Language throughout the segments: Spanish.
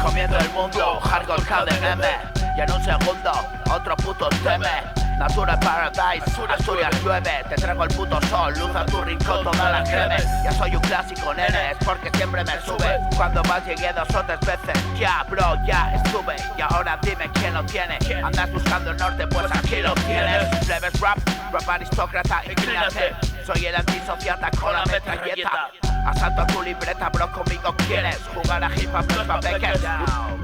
comiendo el mundo, hardcore KDM. Y en un segundo, otro puto teme. Natural Paradise, Asturias llueve. Te traigo el puto sol, luz a tu rincón, toda la creme. Ya soy un clásico, nene, es porque siempre me sube. Cuando más llegué 2 o 3 veces, ya bro, ya estuve. Y ahora dime quién lo tiene. Andas buscando el norte, pues aquí lo tienes. Plebes rap aristócrata, inclínate. Soy el antisociata con la metralleta. Asalto a tu libreta, bro, conmigo quieres jugar a hip hop, los papeques.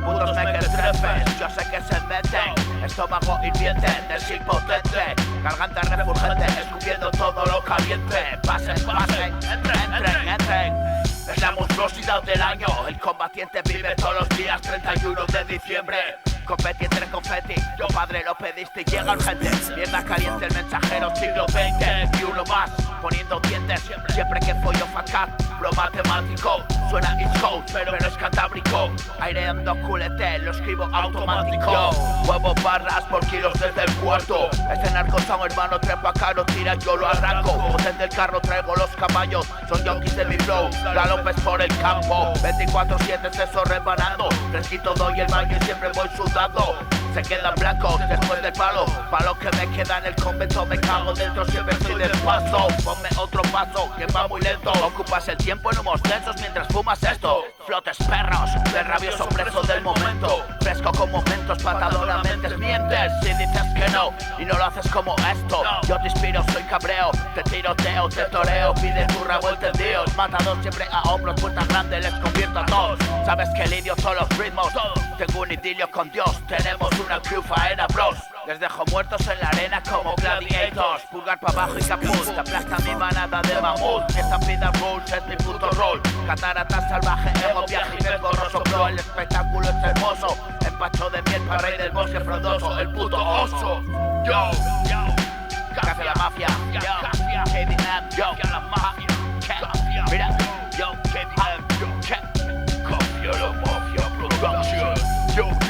Putos mequetrefes, yo sé que se meten. Estómago hirviente, desig potente. Garganta refulgente, escupiendo todo lo caliente. Pasen, pasen, entren. Es la monstruosidad del año. El combatiente vive todos los días 31 de diciembre. Confeti entre confeti, yo padre lo pediste y llega urgente. Mierda caliente el mensajero, siglo XX. Y uno más, poniendo dientes siempre que follo facat. Bro matemático, suena East Coast, pero es cantábrico. Aireando culete, lo escribo automático. Huevo barras por kilos desde el cuarto. Este narcozón hermano trepa caro, tira yo lo arranco. Desde el carro traigo los caballos, son yonkis de mi flow. Galopes por el campo, 24/7 seso rebanando. Fresquito doy el baño y siempre voy sudando. Se quedan blancos después del palo. Palo que me queda en el convento, me cago dentro, siempre estoy del paso. Ponme otro paso, que va muy lento. Ocupas el tiempo en humos densos mientras fumas esto. Flotes perros, del rabioso preso del momento. Fresco con momentos, patadoramente mientes. Si dices que no, y no lo haces como esto. Yo te inspiro, soy cabreo. Te tiroteo, te toreo, pide tu rabo entendido. Matados siempre a hombros, puertas grandes, les convierto a todos. Sabes que lidio son los ritmos. Tengo un idilio con Dios, tenemos una crew faena, bros. Les dejo muertos en la arena como gladiators. Pulgar pa' abajo y capuz, te aplasta mi manada de mamut. Esta vida rules es mi puto rol. Catarata salvaje, ego, viaje y vengo roso, bro. El espectáculo es hermoso. Empacho de miel para rey del bosque frondoso, el puto oso. Yo, café la mafia, KDM, yo, la mafia, mira, yo, KDM, yo, Café la mafia production, yo.